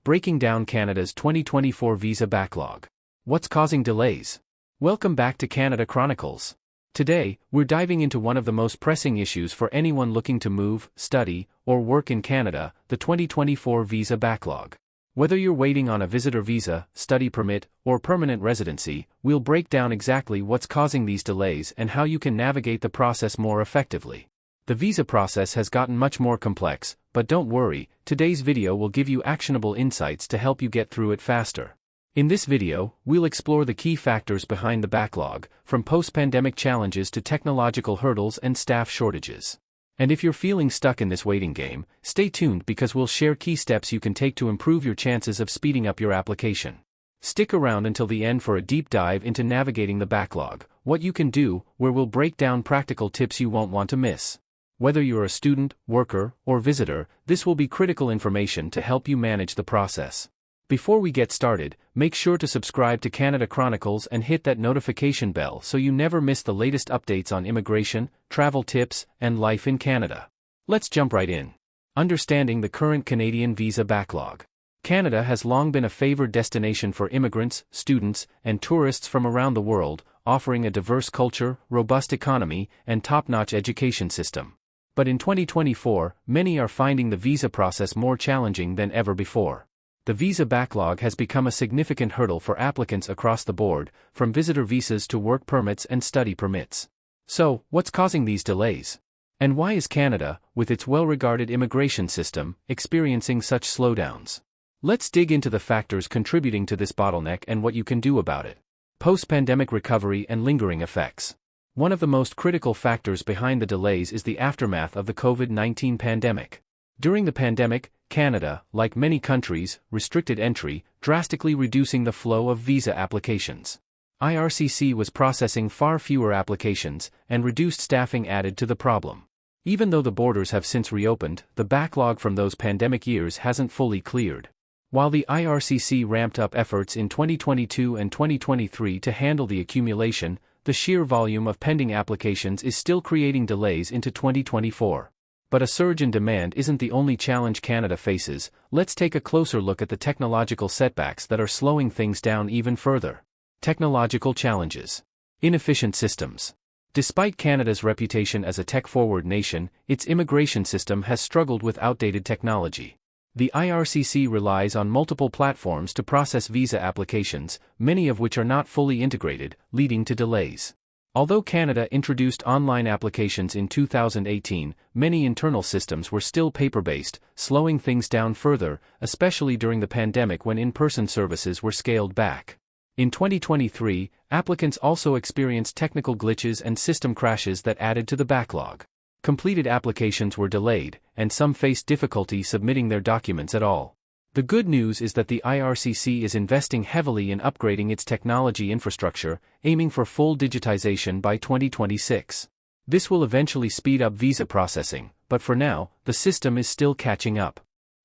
breaking down Canada's 2024 visa backlog. What's causing delays? Welcome back to Canada Chronicles. Today, we're diving into one of the most pressing issues for anyone looking to move, study, or work in Canada, the 2024 visa backlog. Whether you're waiting on a visitor visa, study permit, or permanent residency, we'll break down exactly what's causing these delays and how you can navigate the process more effectively. The visa process has gotten much more complex, but don't worry, today's video will give you actionable insights to help you get through it faster. In this video, we'll explore the key factors behind the backlog, from post-pandemic challenges to technological hurdles and staff shortages. And if you're feeling stuck in this waiting game, stay tuned because we'll share key steps you can take to improve your chances of speeding up your application. Stick around until the end for a deep dive into navigating the backlog, what you can do, where we'll break down practical tips you won't want to miss. Whether you're a student, worker, or visitor, this will be critical information to help you manage the process. Before we get started, make sure to subscribe to Canada Chronicles and hit that notification bell so you never miss the latest updates on immigration, travel tips, and life in Canada. Let's jump right in. Understanding the current Canadian visa backlog. Canada has long been a favored destination for immigrants, students, and tourists from around the world, offering a diverse culture, robust economy, and top-notch education system. But in 2024, many are finding the visa process more challenging than ever before. The visa backlog has become a significant hurdle for applicants across the board, from visitor visas to work permits and study permits. So, what's causing these delays? And why is Canada, with its well-regarded immigration system, experiencing such slowdowns? Let's dig into the factors contributing to this bottleneck and what you can do about it. Post-pandemic recovery and lingering effects. One of the most critical factors behind the delays is the aftermath of the COVID-19 pandemic. During the pandemic, Canada, like many countries, restricted entry, drastically reducing the flow of visa applications. IRCC was processing far fewer applications, and reduced staffing added to the problem. Even though the borders have since reopened, the backlog from those pandemic years hasn't fully cleared. While the IRCC ramped up efforts in 2022 and 2023 to handle the accumulation, the sheer volume of pending applications is still creating delays into 2024. But a surge in demand isn't the only challenge Canada faces. Let's take a closer look at the technological setbacks that are slowing things down even further. Technological challenges. Inefficient systems. Despite Canada's reputation as a tech-forward nation, its immigration system has struggled with outdated technology. The IRCC relies on multiple platforms to process visa applications, many of which are not fully integrated, leading to delays. Although Canada introduced online applications in 2018, many internal systems were still paper-based, slowing things down further, especially during the pandemic when in-person services were scaled back. In 2023, applicants also experienced technical glitches and system crashes that added to the backlog. Completed applications were delayed, and some faced difficulty submitting their documents at all. The good news is that the IRCC is investing heavily in upgrading its technology infrastructure, aiming for full digitization by 2026. This will eventually speed up visa processing, but for now, the system is still catching up.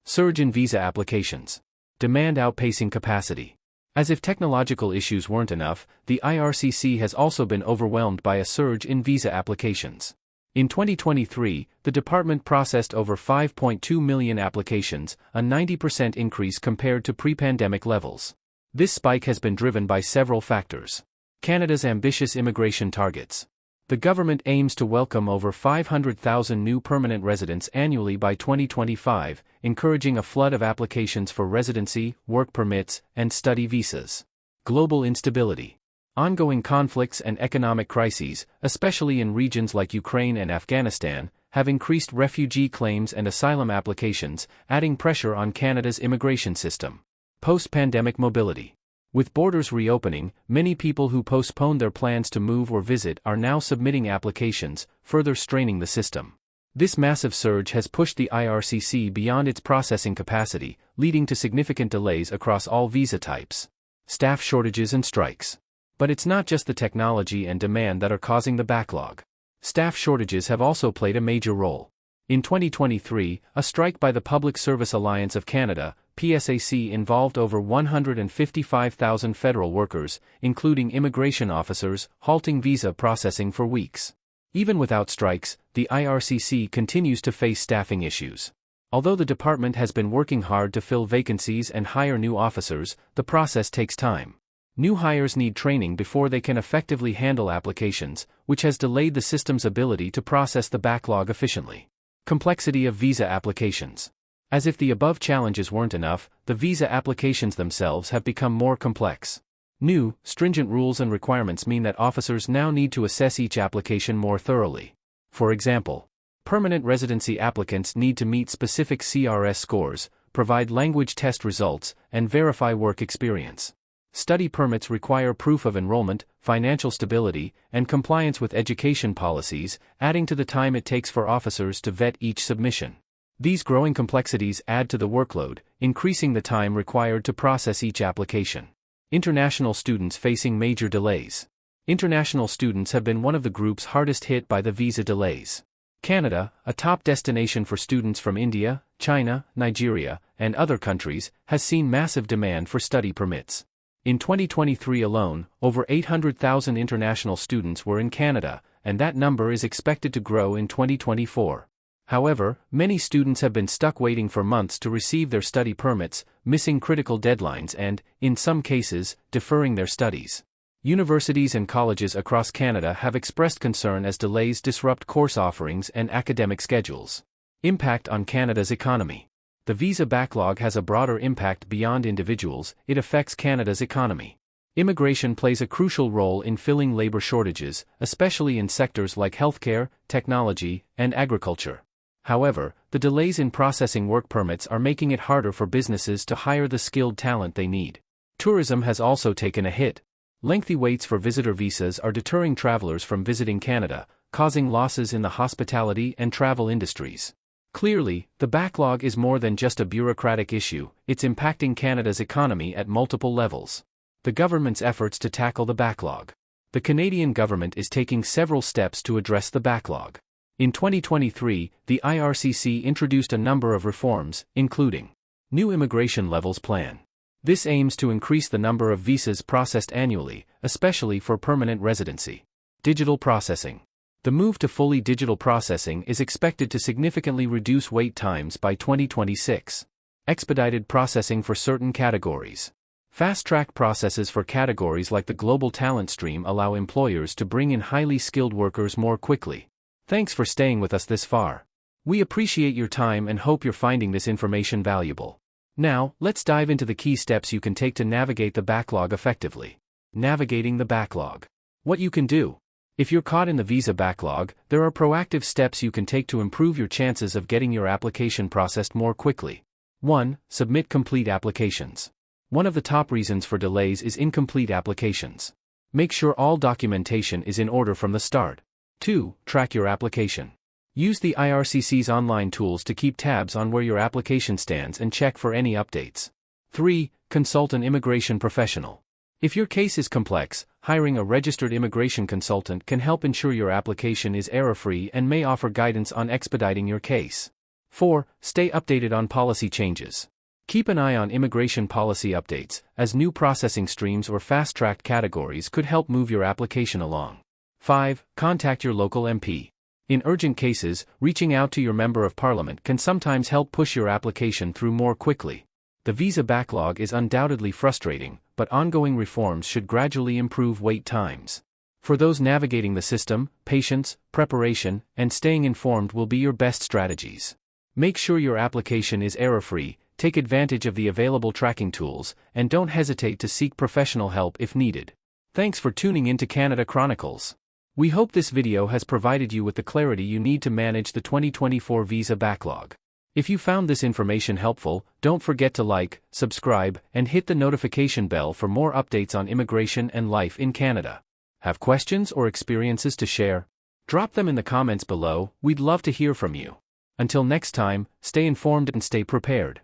Surge in visa applications. Demand outpacing capacity. As if technological issues weren't enough, the IRCC has also been overwhelmed by a surge in visa applications. In 2023, the department processed over 5.2 million applications, a 90% increase compared to pre-pandemic levels. This spike has been driven by several factors. Canada's ambitious immigration targets. The government aims to welcome over 500,000 new permanent residents annually by 2025, encouraging a flood of applications for residency, work permits, and study visas. Global instability. Ongoing conflicts and economic crises, especially in regions like Ukraine and Afghanistan, have increased refugee claims and asylum applications, adding pressure on Canada's immigration system. Post-pandemic mobility. With borders reopening, many people who postponed their plans to move or visit are now submitting applications, further straining the system. This massive surge has pushed the IRCC beyond its processing capacity, leading to significant delays across all visa types. Staff shortages and strikes. But it's not just the technology and demand that are causing the backlog. Staff shortages have also played a major role. In 2023, a strike by the Public Service Alliance of Canada, PSAC, involved over 155,000 federal workers, including immigration officers, halting visa processing for weeks. Even without strikes, the IRCC continues to face staffing issues. Although the department has been working hard to fill vacancies and hire new officers, the process takes time. New hires need training before they can effectively handle applications, which has delayed the system's ability to process the backlog efficiently. Complexity of visa applications. As if the above challenges weren't enough, the visa applications themselves have become more complex. New, stringent rules and requirements mean that officers now need to assess each application more thoroughly. For example, permanent residency applicants need to meet specific CRS scores, provide language test results, and verify work experience. Study permits require proof of enrollment, financial stability, and compliance with education policies, adding to the time it takes for officers to vet each submission. These growing complexities add to the workload, increasing the time required to process each application. International students facing major delays. International students have been one of the groups hardest hit by the visa delays. Canada, a top destination for students from India, China, Nigeria, and other countries, has seen massive demand for study permits. In 2023 alone, over 800,000 international students were in Canada, and that number is expected to grow in 2024. However, many students have been stuck waiting for months to receive their study permits, missing critical deadlines and, in some cases, deferring their studies. Universities and colleges across Canada have expressed concern as delays disrupt course offerings and academic schedules. Impact on Canada's economy. The visa backlog has a broader impact beyond individuals. It affects Canada's economy. Immigration plays a crucial role in filling labor shortages, especially in sectors like healthcare, technology, and agriculture. However, the delays in processing work permits are making it harder for businesses to hire the skilled talent they need. Tourism has also taken a hit. Lengthy waits for visitor visas are deterring travelers from visiting Canada, causing losses in the hospitality and travel industries. Clearly, the backlog is more than just a bureaucratic issue, it's impacting Canada's economy at multiple levels. The government's efforts to tackle the backlog. The Canadian government is taking several steps to address the backlog. In 2023, the IRCC introduced a number of reforms, including New Immigration Levels Plan. This aims to increase the number of visas processed annually, especially for permanent residency. Digital processing. The move to fully digital processing is expected to significantly reduce wait times by 2026. Expedited processing for certain categories. Fast-track processes for categories like the global talent stream allow employers to bring in highly skilled workers more quickly. Thanks for staying with us this far. We appreciate your time and hope you're finding this information valuable. Now, let's dive into the key steps you can take to navigate the backlog effectively. Navigating the backlog. What you can do. If you're caught in the visa backlog, there are proactive steps you can take to improve your chances of getting your application processed more quickly. 1. Submit complete applications. One of the top reasons for delays is incomplete applications. Make sure all documentation is in order from the start. 2. Track your application. Use the IRCC's online tools to keep tabs on where your application stands and check for any updates. 3. Consult an immigration professional. If your case is complex, hiring a registered immigration consultant can help ensure your application is error-free and may offer guidance on expediting your case. 4. Stay updated on policy changes. Keep an eye on immigration policy updates, as new processing streams or fast-tracked categories could help move your application along. 5. Contact your local MP. In urgent cases, reaching out to your member of parliament can sometimes help push your application through more quickly. The visa backlog is undoubtedly frustrating, but ongoing reforms should gradually improve wait times. For those navigating the system, patience, preparation, and staying informed will be your best strategies. Make sure your application is error-free, take advantage of the available tracking tools, and don't hesitate to seek professional help if needed. Thanks for tuning in to Canada Chronicles. We hope this video has provided you with the clarity you need to manage the 2024 visa backlog. If you found this information helpful, don't forget to like, subscribe, and hit the notification bell for more updates on immigration and life in Canada. Have questions or experiences to share? Drop them in the comments below, we'd love to hear from you. Until next time, stay informed and stay prepared.